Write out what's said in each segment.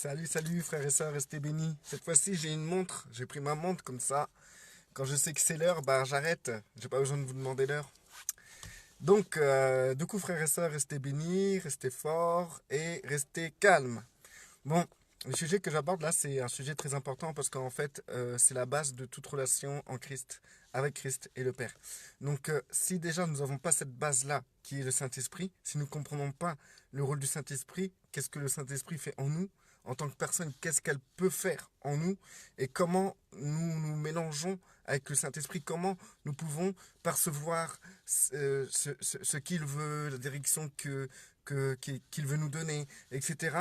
Salut frères et sœurs, restez bénis. Cette fois-ci j'ai une montre, j'ai pris ma montre comme ça. Quand je sais que c'est l'heure, bah j'arrête. J'ai pas besoin de vous demander l'heure. Donc, du coup frères et sœurs, restez bénis, restez forts et restez calmes. Bon, le sujet que j'aborde là, c'est un sujet très important parce qu'en fait, c'est la base de toute relation en Christ, avec Christ et le Père. Donc, si déjà nous n'avons pas cette base-là, qui est le Saint-Esprit, si nous ne comprenons pas le rôle du Saint-Esprit, qu'est-ce que le Saint-Esprit fait en nous, en tant que personne, qu'est-ce qu'elle peut faire en nous, et comment nous nous mélangeons avec le Saint-Esprit, comment nous pouvons percevoir ce qu'il veut, la direction qu'il veut nous donner, etc.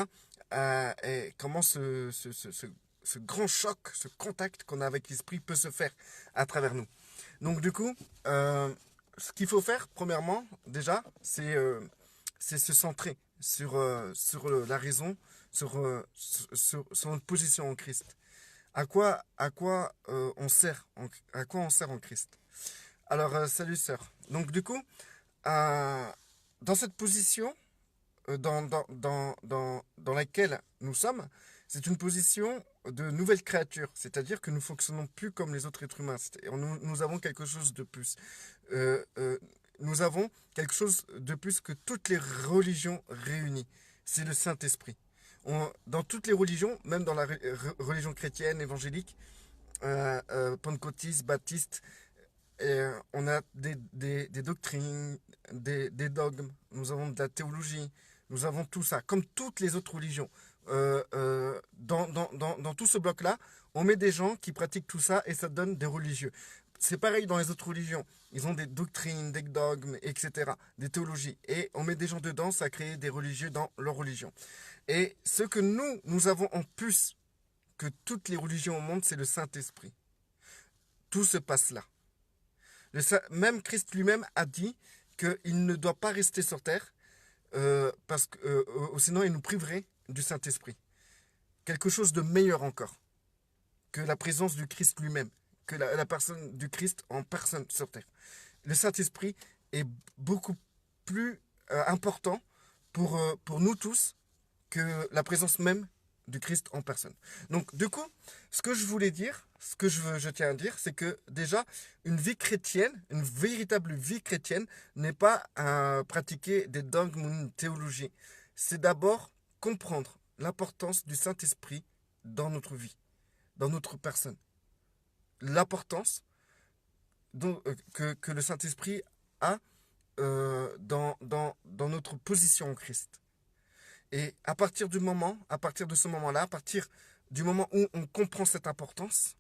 Et comment ce grand choc, ce contact qu'on a avec l'esprit peut se faire à travers nous. Donc du coup, ce qu'il faut faire, premièrement, déjà, c'est se centrer sur la raison, sur notre position en Christ. À quoi on sert en Christ. Alors, salut sœur. Donc du coup, dans cette position, dans laquelle nous sommes, c'est une position de nouvelle créature, c'est-à-dire que nous fonctionnons plus comme les autres êtres humains. Nous avons quelque chose de plus. Euh, euh, nous avons quelque chose de plus que toutes les religions réunies. C'est le Saint-Esprit. Dans toutes les religions, même dans la religion chrétienne, évangélique, pentecôtiste, baptiste, on a des doctrines, des dogmes, nous avons de la théologie, nous avons tout ça, comme toutes les autres religions. Dans tout ce bloc-là, on met des gens qui pratiquent tout ça et ça donne des religieux. C'est pareil dans les autres religions. Ils ont des doctrines, des dogmes, etc., des théologies. Et on met des gens dedans, ça crée des religieux dans leur religion. Et ce que nous avons en plus que toutes les religions au monde, c'est le Saint-Esprit. Tout se passe là. Même Christ lui-même a dit qu'il ne doit pas rester sur terre parce que sinon il nous priverait du Saint-Esprit. Quelque chose de meilleur encore que la présence du Christ lui-même, que la personne du Christ en personne sur terre. Le Saint-Esprit est beaucoup plus important pour nous tous que la présence même du Christ en personne. Donc, du coup, ce que je voulais dire, je tiens à dire, c'est que déjà, une vie chrétienne, une véritable vie chrétienne, n'est pas à pratiquer des dogmes ou une théologie. C'est d'abord comprendre l'importance du Saint-Esprit dans notre vie, dans notre personne. L'importance que le Saint-Esprit a dans notre position en Christ. Et à partir de ce moment-là, à partir du moment où on comprend cette importance,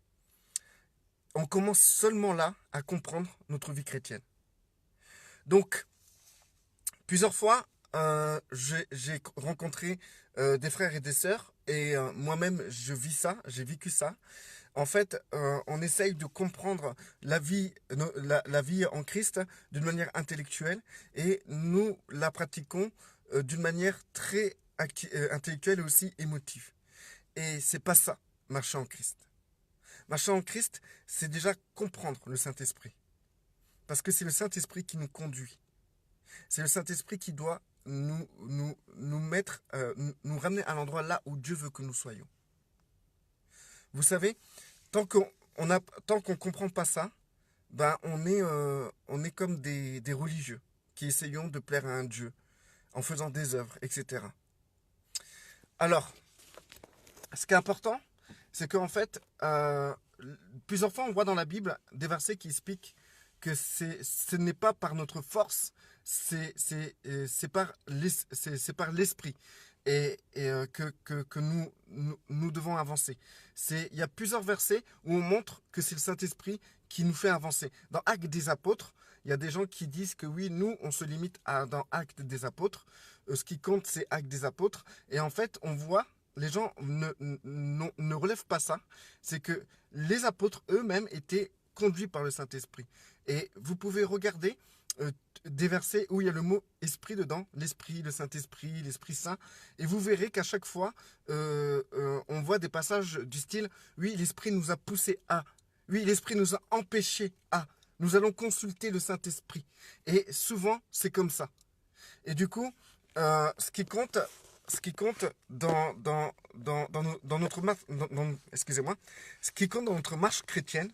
on commence seulement là à comprendre notre vie chrétienne. Donc, plusieurs fois, j'ai rencontré des frères et des sœurs et moi-même, j'ai vécu ça. En fait, on essaye de comprendre la vie en Christ d'une manière intellectuelle et nous la pratiquons d'une manière très intellectuelle et aussi émotive. Et c'est pas ça, marcher en Christ. Marcher en Christ, c'est déjà comprendre le Saint-Esprit. Parce que c'est le Saint-Esprit qui nous conduit. C'est le Saint-Esprit qui doit nous mettre, nous ramener à l'endroit là où Dieu veut que nous soyons. Vous savez, tant qu'on ne comprend pas ça, ben on est comme des religieux qui essayons de plaire à un Dieu en faisant des œuvres, etc. Alors, ce qui est important, c'est qu'en fait, plusieurs fois on voit dans la Bible des versets qui expliquent que ce n'est pas par notre force, c'est par l'esprit que nous devons avancer. Il y a plusieurs versets où on montre que c'est le Saint-Esprit qui nous fait avancer. Dans Actes des Apôtres, il y a des gens qui disent que oui, nous, on se limite dans Actes des Apôtres. Ce qui compte, c'est Actes des Apôtres. Et en fait, on voit, les gens ne relèvent pas ça. C'est que les apôtres eux-mêmes étaient conduits par le Saint-Esprit. Et vous pouvez regarder des versets où il y a le mot esprit dedans, l'esprit, le Saint-Esprit, l'Esprit Saint, et vous verrez qu'à chaque fois, on voit des passages du style, oui, l'esprit nous a poussé à, oui, l'esprit nous a empêché à, nous allons consulter le Saint-Esprit. Et souvent, c'est comme ça. Et du coup, ce qui compte, ce qui compte dans notre marche, excusez-moi, ce qui compte dans notre marche chrétienne,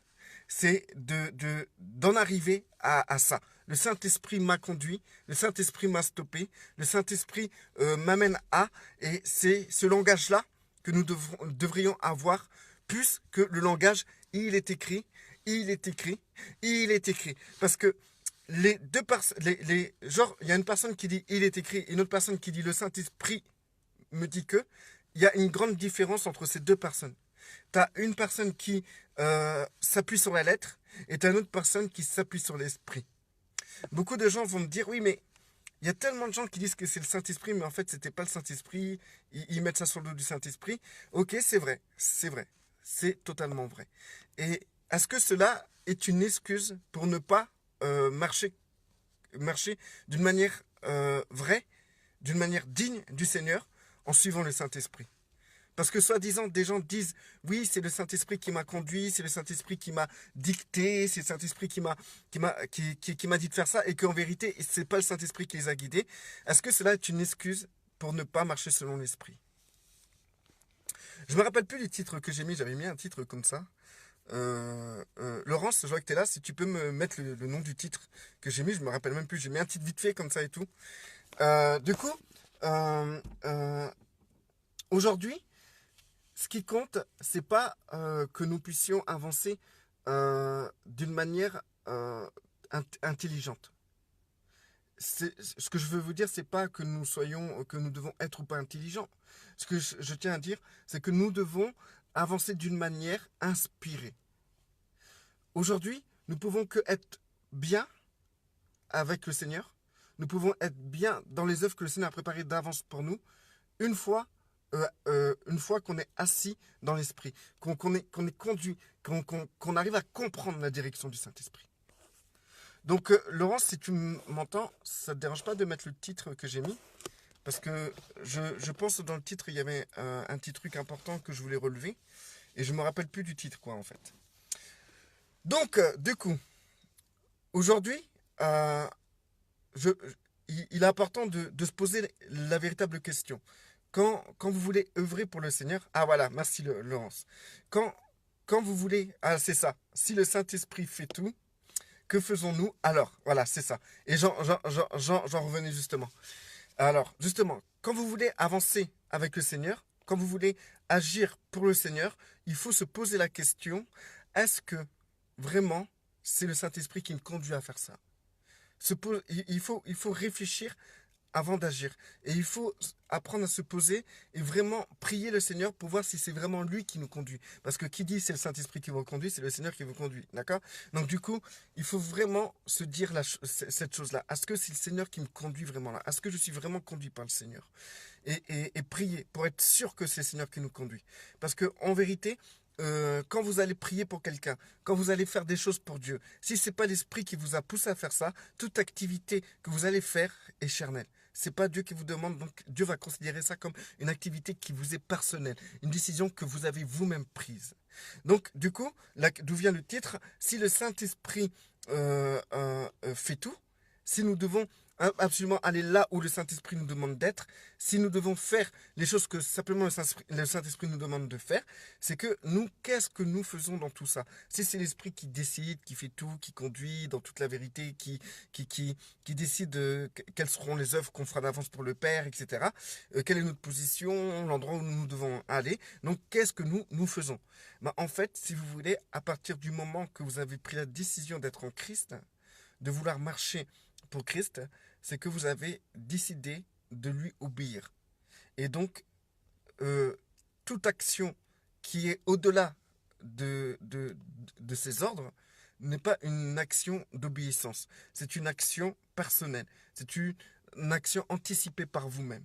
c'est d'en arriver à ça. Le Saint-Esprit m'a conduit, le Saint-Esprit m'a stoppé, le Saint-Esprit m'amène à, et c'est ce langage-là que nous devrions avoir, plus que le langage « il est écrit »,« il est écrit »,« il est écrit ». Parce que les deux personnes, genre, il y a une personne qui dit « il est écrit », et une autre personne qui dit « le Saint-Esprit me dit que », il y a une grande différence entre ces deux personnes. Tu as une personne qui s'appuie sur la lettre, et tu as une autre personne qui s'appuie sur l'esprit. Beaucoup de gens vont me dire, oui, mais il y a tellement de gens qui disent que c'est le Saint-Esprit, mais en fait, c'était pas le Saint-Esprit. Ils mettent ça sur le dos du Saint-Esprit. Ok, c'est vrai, c'est totalement vrai. Et est-ce que cela est une excuse pour ne pas marcher d'une manière vraie, d'une manière digne du Seigneur, en suivant le Saint-Esprit? Parce que soi-disant, des gens disent, oui, c'est le Saint-Esprit qui m'a conduit, c'est le Saint-Esprit qui m'a dicté, c'est le Saint-Esprit qui m'a dit de faire ça, et qu'en vérité, c'est pas le Saint-Esprit qui les a guidés. Est-ce que cela est une excuse pour ne pas marcher selon l'Esprit? Je me rappelle plus du titre que j'ai mis, j'avais mis un titre comme ça. Laurence, je vois que tu es là, si tu peux me mettre le nom du titre que j'ai mis, je me rappelle même plus, j'ai mis un titre vite fait comme ça et tout. Du coup, aujourd'hui, ce qui compte, c'est pas que nous puissions avancer d'une manière intelligente. Ce que je veux vous dire, c'est pas que nous devons être ou pas intelligents. Ce que je tiens à dire, c'est que nous devons avancer d'une manière inspirée. Aujourd'hui, nous pouvons que être bien avec le Seigneur. Nous pouvons être bien dans les œuvres que le Seigneur a préparées d'avance pour nous, une fois qu'on est assis dans l'esprit, qu'on est conduit, qu'on arrive à comprendre la direction du Saint-Esprit. Donc, Laurence, si tu m'entends, ça ne te dérange pas de mettre le titre que j'ai mis? Parce que je pense que dans le titre, il y avait un petit truc important que je voulais relever. Et je ne me rappelle plus du titre, quoi, en fait. Donc, du coup, aujourd'hui, il est important de se poser la véritable question. Quand vous voulez œuvrer pour le Seigneur, ah voilà, merci Laurence. Quand vous voulez, ah c'est ça, si le Saint-Esprit fait tout, que faisons-nous alors? Voilà, c'est ça. Et j'en revenais justement. Alors, justement, quand vous voulez avancer avec le Seigneur, quand vous voulez agir pour le Seigneur, il faut se poser la question, est-ce que vraiment c'est le Saint-Esprit qui me conduit à faire ça? Il faut réfléchir avant d'agir. Et il faut apprendre à se poser et vraiment prier le Seigneur pour voir si c'est vraiment lui qui nous conduit. Parce que qui dit c'est le Saint-Esprit qui vous conduit, c'est le Seigneur qui vous conduit. D'accord? Donc du coup, il faut vraiment se dire cette chose-là. Est-ce que c'est le Seigneur qui me conduit vraiment là? Est-ce que je suis vraiment conduit par le Seigneur? Et prier pour être sûr que c'est le Seigneur qui nous conduit. Parce qu'en vérité, quand vous allez prier pour quelqu'un, quand vous allez faire des choses pour Dieu, si ce n'est pas l'Esprit qui vous a poussé à faire ça, toute activité que vous allez faire est charnelle. C'est pas Dieu qui vous demande, donc Dieu va considérer ça comme une activité qui vous est personnelle, une décision que vous avez vous-même prise. Donc, du coup, d'où vient le titre? Si le Saint-Esprit fait tout, si nous devons absolument aller là où le Saint-Esprit nous demande d'être, si nous devons faire les choses que simplement le Saint-Esprit nous demande de faire, c'est que nous, qu'est-ce que nous faisons dans tout ça? Si c'est l'Esprit qui décide, qui fait tout, qui conduit dans toute la vérité, qui décide quelles seront les œuvres qu'on fera d'avance pour le Père, etc. Quelle est notre position, l'endroit où nous devons aller. Donc, qu'est-ce que nous faisons? En fait, si vous voulez, à partir du moment que vous avez pris la décision d'être en Christ, de vouloir marcher pour Christ, c'est que vous avez décidé de lui obéir. Et donc, toute action qui est au-delà de ses ordres n'est pas une action d'obéissance. C'est une action personnelle. C'est une action anticipée par vous-même.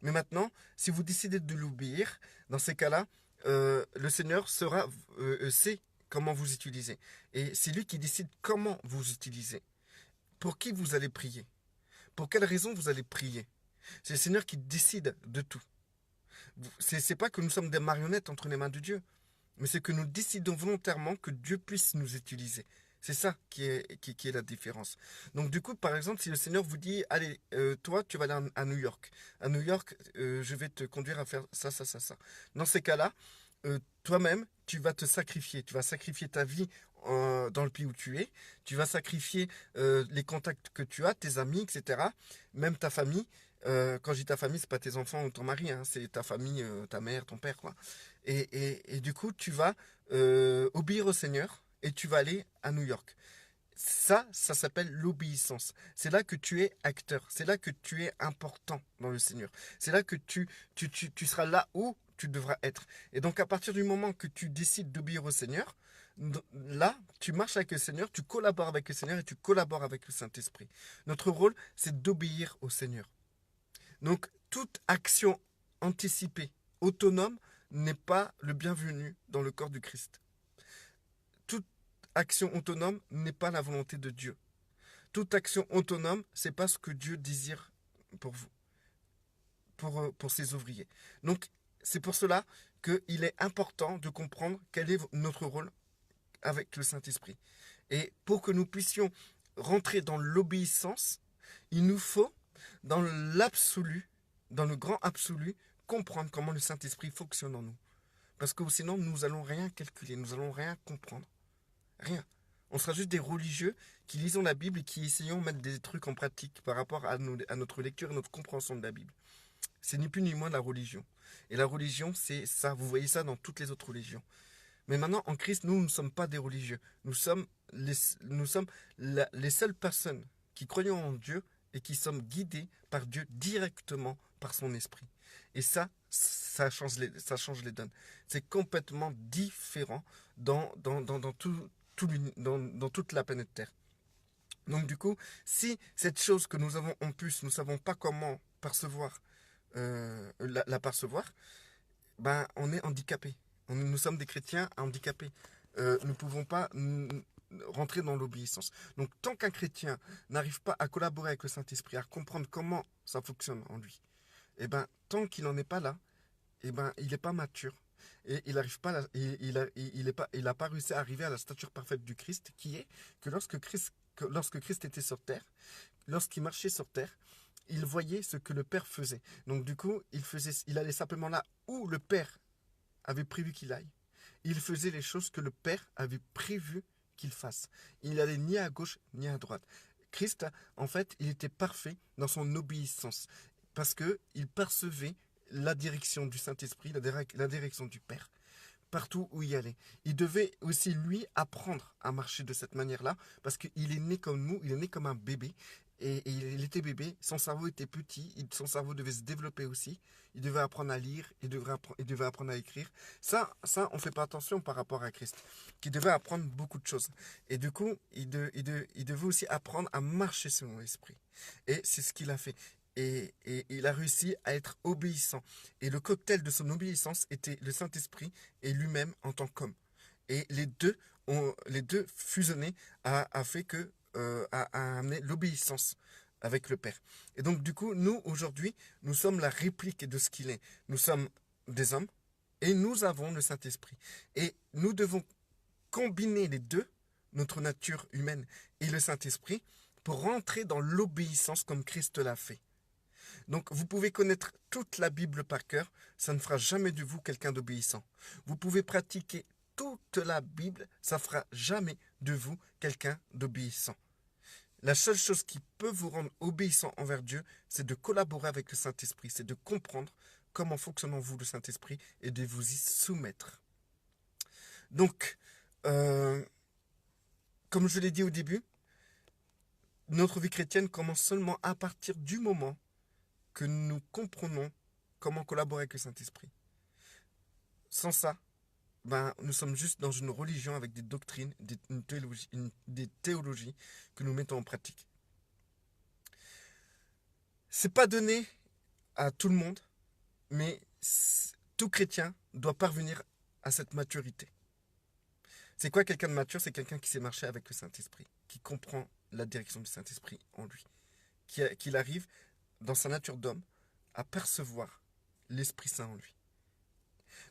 Mais maintenant, si vous décidez de l'obéir, dans ces cas-là, le Seigneur sait comment vous utiliser. Et c'est lui qui décide comment vous utilisez. Pour qui vous allez prier? Pour quelle raison vous allez prier? C'est le Seigneur qui décide de tout. C'est pas que nous sommes des marionnettes entre les mains de Dieu, mais c'est que nous décidons volontairement que Dieu puisse nous utiliser. C'est ça qui est la différence. Donc du coup, par exemple, si le Seigneur vous dit, allez, toi, tu vas aller à New York. À New York, je vais te conduire à faire ça, ça, ça, ça. Dans ces cas-là, toi-même, tu vas te sacrifier. Tu vas sacrifier ta vie dans le pays où tu es. Tu vas sacrifier les contacts que tu as, tes amis, etc. Même ta famille. Quand je dis ta famille, c'est pas tes enfants ou ton mari, hein, c'est ta famille, ta mère, ton père, quoi. Et du coup, tu vas obéir au Seigneur et tu vas aller à New York. Ça s'appelle l'obéissance. C'est là que tu es acteur. C'est là que tu es important dans le Seigneur. C'est là que tu seras là où tu devras être. Et donc, à partir du moment que tu décides d'obéir au Seigneur, là, tu marches avec le Seigneur, tu collabores avec le Seigneur et tu collabores avec le Saint-Esprit. Notre rôle, c'est d'obéir au Seigneur. Donc, toute action anticipée, autonome, n'est pas le bienvenu dans le corps du Christ. Toute action autonome n'est pas la volonté de Dieu. Toute action autonome, c'est pas ce que Dieu désire pour vous, pour ses ouvriers. Donc, c'est pour cela qu'il est important de comprendre quel est notre rôle avec le Saint-Esprit. Et pour que nous puissions rentrer dans l'obéissance, il nous faut, dans l'absolu, dans le grand absolu, comprendre comment le Saint-Esprit fonctionne en nous. Parce que sinon, nous n'allons rien calculer, nous n'allons rien comprendre. Rien. On sera juste des religieux qui lisons la Bible et qui essayons de mettre des trucs en pratique par rapport à notre lecture et notre compréhension de la Bible. C'est ni plus ni moins la religion. Et la religion, c'est ça. Vous voyez ça dans toutes les autres religions. Mais maintenant, en Christ, nous ne sommes pas des religieux. Nous sommes les seules personnes qui croyons en Dieu et qui sommes guidés par Dieu directement par son esprit. Et ça change les donnes. C'est complètement différent dans toute la planète Terre. Donc du coup, si cette chose que nous avons en plus, nous ne savons pas comment percevoir, la percevoir, ben, on est handicapé. Nous sommes des chrétiens handicapés. Nous ne pouvons pas rentrer dans l'obéissance. Donc tant qu'un chrétien n'arrive pas à collaborer avec le Saint-Esprit, à comprendre comment ça fonctionne en lui, et ben, tant qu'il n'en est pas là, et ben, il n'est pas mature. Et il n'arrive pas, il a pas réussi à arriver à la stature parfaite du Christ, qui est que lorsque Christ était sur terre, lorsqu'il marchait sur terre, il voyait ce que le Père faisait. Donc du coup, il allait simplement là où le Père avait prévu qu'il aille. Il faisait les choses que le Père avait prévu qu'il fasse. Il n'allait ni à gauche ni à droite. Christ, en fait, il était parfait dans son obéissance parce qu'il percevait la direction du Saint-Esprit, la direction du Père, partout où il allait. Il devait aussi, lui, apprendre à marcher de cette manière-là, parce qu'il est né comme nous, il est né comme un bébé, et il était bébé, son cerveau était petit, son cerveau devait se développer aussi, il devait apprendre à lire, il devait apprendre à écrire. On ne fait pas attention par rapport à Christ, qui devait apprendre beaucoup de choses. Et du coup, il devait aussi apprendre à marcher selon l'esprit. Et c'est ce qu'il a fait. Et il a réussi à être obéissant. Et le cocktail de son obéissance était le Saint-Esprit et lui-même en tant qu'homme. Et les deux fusionnés a fait que a amené l'obéissance avec le Père. Et donc du coup, nous aujourd'hui, nous sommes la réplique de ce qu'il est. Nous sommes des hommes et nous avons le Saint-Esprit. Et nous devons combiner les deux, notre nature humaine et le Saint-Esprit, pour rentrer dans l'obéissance comme Christ l'a fait. Donc vous pouvez connaître toute la Bible par cœur, ça ne fera jamais de vous quelqu'un d'obéissant. Vous pouvez pratiquer toute la Bible, ça ne fera jamais de vous quelqu'un d'obéissant. La seule chose qui peut vous rendre obéissant envers Dieu, c'est de collaborer avec le Saint-Esprit, c'est de comprendre comment fonctionne en vous le Saint-Esprit et de vous y soumettre. Donc, comme je l'ai dit au début, notre vie chrétienne commence seulement à partir du moment que nous comprenons comment collaborer avec le Saint-Esprit. Sans ça, ben, nous sommes juste dans une religion avec des doctrines, des théologies que nous mettons en pratique. C'est pas donné à tout le monde, mais tout chrétien doit parvenir à cette maturité. C'est quoi quelqu'un de mature? C'est quelqu'un qui sait marcher avec le Saint-Esprit, qui comprend la direction du Saint-Esprit en lui, qu'il arrive dans sa nature d'homme à percevoir l'Esprit Saint en lui.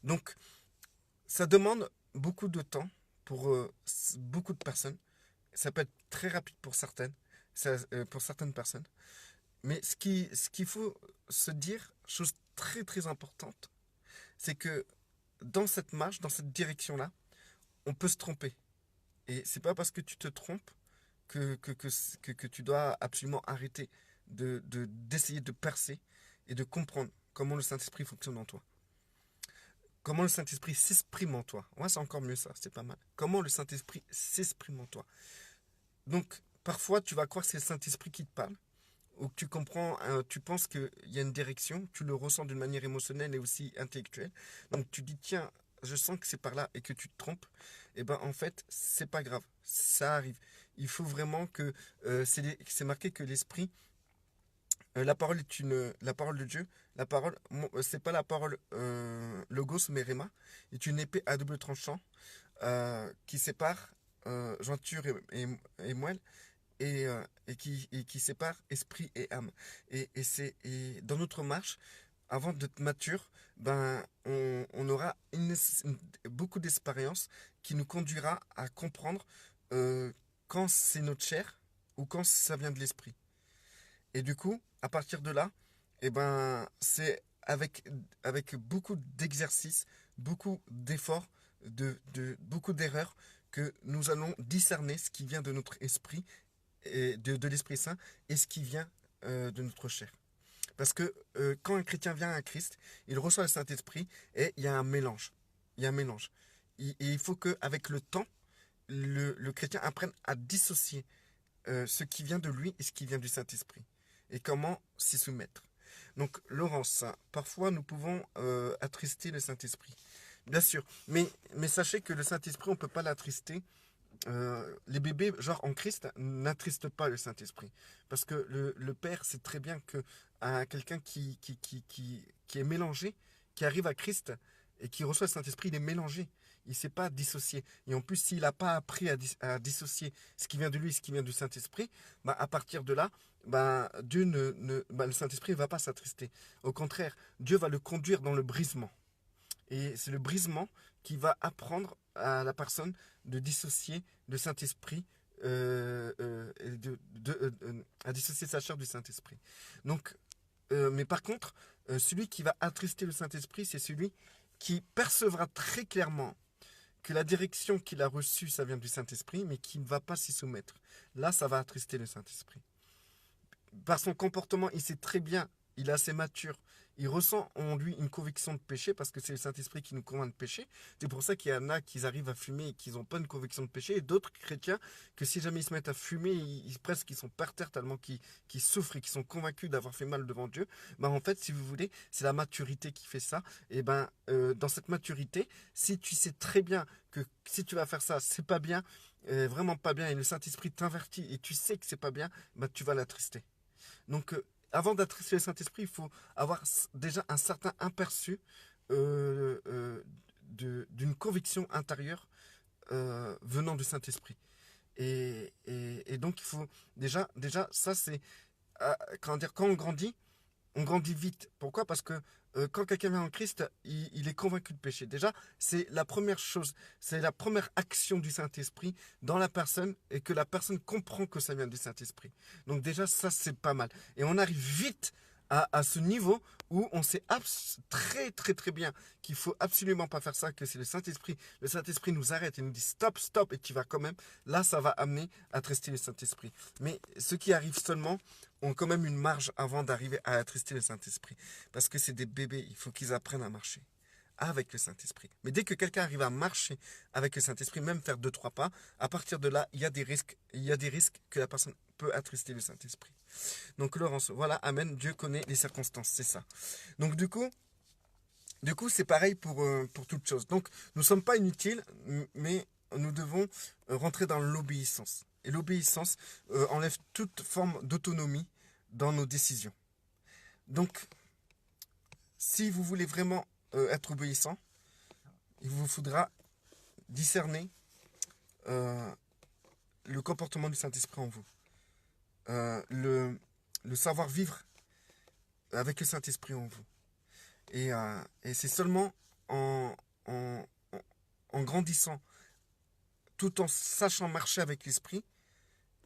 Donc, ça demande beaucoup de temps pour beaucoup de personnes, Ça peut être très rapide pour pour certaines personnes. Mais ce qu'il faut se dire, chose très très importante, c'est que dans cette marche, dans cette direction-là, on peut se tromper. Et c'est pas parce que tu te trompes que tu dois absolument arrêter d'essayer de percer et de comprendre comment le Saint-Esprit fonctionne en toi. Comment le Saint-Esprit s'exprime en toi. Ouais, c'est encore mieux ça, c'est pas mal. Comment le Saint-Esprit s'exprime en toi. Donc, parfois, tu vas croire que c'est le Saint-Esprit qui te parle, ou que tu comprends, tu penses qu'il y a une direction, tu le ressens d'une manière émotionnelle et aussi intellectuelle. Donc, tu dis, tiens, je sens que c'est par là et que tu te trompes. Et ben, en fait, c'est pas grave, ça arrive. Il faut vraiment que c'est marqué que l'esprit, la parole est la parole de Dieu. La parole, c'est pas la parole logos mais rhéma, est une épée à double tranchant qui sépare jointure et moelle et qui sépare esprit et âme. Et dans notre marche, avant d'être mature, ben, on aura beaucoup d'expérience qui nous conduira à comprendre quand c'est notre chair ou quand ça vient de l'esprit. Et du coup, à partir de là, eh ben, c'est avec beaucoup d'exercices, beaucoup d'efforts, beaucoup d'erreurs que nous allons discerner ce qui vient de notre esprit, et de l'Esprit Saint, et ce qui vient de notre chair. Parce que quand un chrétien vient à Christ, il reçoit le Saint-Esprit et il y a un mélange. Il y a un mélange. Et il faut qu'avec le temps, le chrétien apprenne à dissocier ce qui vient de lui et ce qui vient du Saint-Esprit. Et comment s'y soumettre. Donc, Laurence, parfois nous pouvons attrister le Saint-Esprit. Bien sûr, mais sachez que le Saint-Esprit, on ne peut pas l'attrister. Les bébés, genre en Christ, n'attristent pas le Saint-Esprit. Parce que le Père sait très bien que quelqu'un qui est mélangé, qui arrive à Christ et qui reçoit le Saint-Esprit, il est mélangé. Il ne sait pas dissocier. Et en plus, s'il n'a pas appris à dissocier ce qui vient de lui et ce qui vient du Saint-Esprit, bah, à partir de là, bah, le Saint-Esprit ne va pas s'attrister. Au contraire, Dieu va le conduire dans le brisement. Et c'est le brisement qui va apprendre à la personne de dissocier le Saint-Esprit, à dissocier sa chair du Saint-Esprit. Donc, mais par contre, celui qui va attrister le Saint-Esprit, c'est celui qui percevra très clairement que la direction qu'il a reçue, ça vient du Saint-Esprit, mais qui ne va pas s'y soumettre. Là, ça va attrister le Saint-Esprit. Par son comportement, il sait très bien, il est assez mature, il ressent en lui une conviction de péché parce que c'est le Saint-Esprit qui nous convainc de péché. C'est pour ça qu'il y en a qui arrivent à fumer et qui n'ont pas une conviction de péché, et d'autres chrétiens que si jamais ils se mettent à fumer, presque ils sont par terre tellement qu'ils souffrent et qu'ils sont convaincus d'avoir fait mal devant Dieu. Ben, en fait, si vous voulez, c'est la maturité qui fait ça. Et ben, dans cette maturité, si tu sais très bien que si tu vas faire ça, c'est pas bien, vraiment pas bien, et le Saint-Esprit t'invertit et tu sais que c'est pas bien, ben, tu vas l'attrister. Donc, avant d'attrister le Saint-Esprit, il faut avoir déjà un certain aperçu d'une conviction intérieure venant du Saint-Esprit. Et donc, il faut déjà ça c'est, quand on grandit vite. Pourquoi? Parce que quand quelqu'un vient en Christ, il est convaincu de péché. Déjà, c'est la première chose, c'est la première action du Saint-Esprit dans la personne et que la personne comprend que ça vient du Saint-Esprit. Donc déjà, ça, c'est pas mal. Et on arrive vite à ce niveau où on sait très très très bien qu'il faut absolument pas faire ça, que c'est le Saint-Esprit. Le Saint-Esprit nous arrête et nous dit stop, stop, et tu vas quand même. Là, ça va amener à trester le Saint-Esprit. Mais ce qui arrive seulement ont quand même une marge avant d'arriver à attrister le Saint-Esprit. Parce que c'est des bébés, il faut qu'ils apprennent à marcher avec le Saint-Esprit. Mais dès que quelqu'un arrive à marcher avec le Saint-Esprit, même faire 2, 3 pas, à partir de là, il y a des risques que la personne peut attrister le Saint-Esprit. Donc Laurence, voilà, amen, Dieu connaît les circonstances, c'est ça. Donc du coup c'est pareil pour toute chose. Donc nous ne sommes pas inutiles, mais nous devons rentrer dans l'obéissance. Et l'obéissance enlève toute forme d'autonomie dans nos décisions. Donc, si vous voulez vraiment être obéissant, il vous faudra discerner le comportement du Saint-Esprit en vous. Le savoir-vivre avec le Saint-Esprit en vous. Et c'est seulement en grandissant, tout en sachant marcher avec l'Esprit,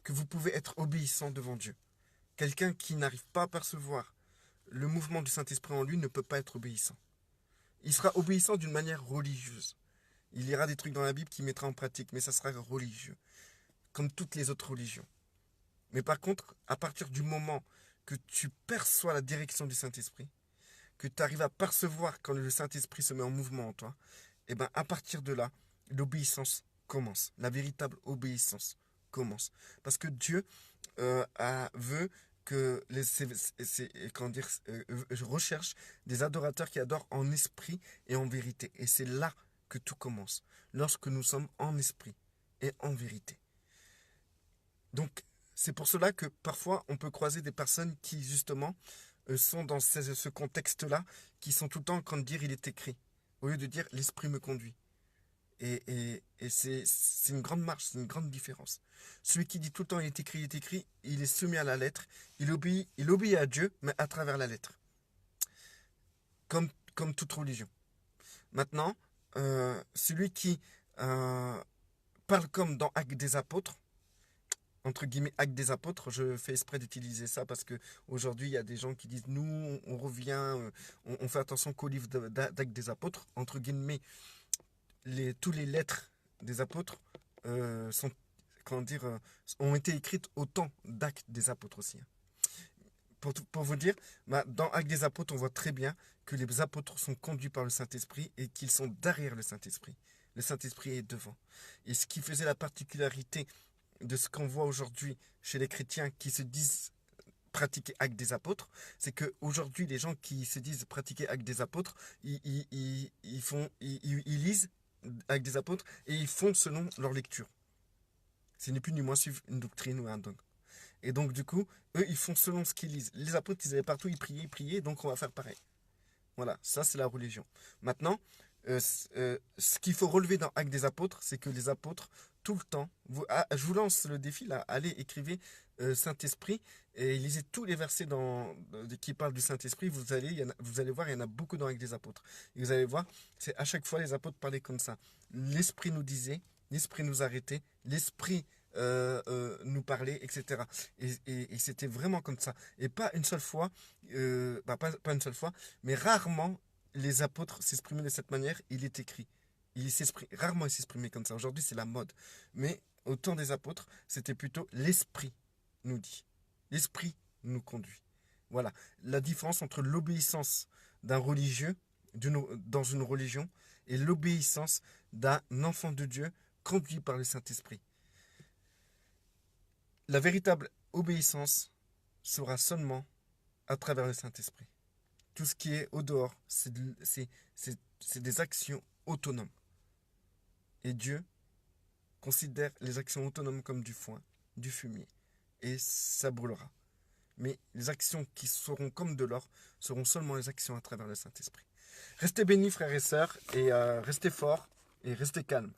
que vous pouvez être obéissant devant Dieu. Quelqu'un qui n'arrive pas à percevoir le mouvement du Saint-Esprit en lui ne peut pas être obéissant. Il sera obéissant d'une manière religieuse. Il lira des trucs dans la Bible qu'il mettra en pratique, mais ça sera religieux, comme toutes les autres religions. Mais par contre, à partir du moment que tu perçois la direction du Saint-Esprit, que tu arrives à percevoir quand le Saint-Esprit se met en mouvement en toi, et bien à partir de là, l'obéissance commence. La véritable obéissance commence. Parce que Dieu veut que recherche des adorateurs qui adorent en esprit et en vérité. Et c'est là que tout commence, lorsque nous sommes en esprit et en vérité. Donc, c'est pour cela que parfois on peut croiser des personnes qui justement sont dans ce contexte-là, qui sont tout le temps en train de dire il est écrit, au lieu de dire l'esprit me conduit. Et c'est une grande marche, c'est une grande différence. Celui qui dit tout le temps il est écrit, il est soumis à la lettre, il obéit à Dieu, mais à travers la lettre. Comme toute religion. Maintenant, celui qui parle comme dans Actes des Apôtres, entre guillemets, Actes des Apôtres, je fais exprès d'utiliser ça parce que aujourd'hui il y a des gens qui disent nous, on revient, on fait attention qu'au livre d'Actes des Apôtres, entre guillemets, tous les lettres des apôtres sont, ont été écrites au temps d'Actes des Apôtres aussi. Pour vous dire, dans Actes des Apôtres, on voit très bien que les apôtres sont conduits par le Saint-Esprit et qu'ils sont derrière le Saint-Esprit. Le Saint-Esprit est devant. Et ce qui faisait la particularité de ce qu'on voit aujourd'hui chez les chrétiens qui se disent pratiquer Actes des Apôtres, c'est qu'aujourd'hui, les gens qui se disent pratiquer Actes des Apôtres, ils lisent Actes des Apôtres et ils font selon leur lecture. Ce n'est plus ni moins suivre une doctrine ou un dogme. Et donc, du coup, eux, ils font selon ce qu'ils lisent. Les apôtres, ils allaient partout, ils priaient, donc on va faire pareil. Voilà, ça, c'est la religion. Maintenant, ce qu'il faut relever dans Actes des Apôtres, c'est que les apôtres, tout le temps, je vous lance le défi, là, allez, écrivez Saint-Esprit et lisez tous les versets qui parlent du Saint-Esprit. Vous allez voir, il y en a beaucoup dans Actes des Apôtres. Et vous allez voir, c'est à chaque fois, les apôtres parlaient comme ça. L'Esprit nous disait, l'Esprit nous arrêtait, l'Esprit nous parlait, etc. Et c'était vraiment comme ça. Et pas une seule fois, pas une seule fois, mais rarement les apôtres s'exprimaient de cette manière. Il est écrit. Rarement ils s'exprimaient comme ça. Aujourd'hui, c'est la mode. Mais au temps des apôtres, c'était plutôt l'Esprit nous dit. L'Esprit nous conduit. Voilà. La différence entre l'obéissance d'un religieux dans une religion et l'obéissance d'un enfant de Dieu conduit par le Saint-Esprit. La véritable obéissance sera seulement à travers le Saint-Esprit. Tout ce qui est au dehors, c'est des actions autonomes. Et Dieu considère les actions autonomes comme du foin, du fumier, et ça brûlera. Mais les actions qui seront comme de l'or seront seulement les actions à travers le Saint-Esprit. Restez bénis, frères et sœurs, et restez forts, et restez calmes.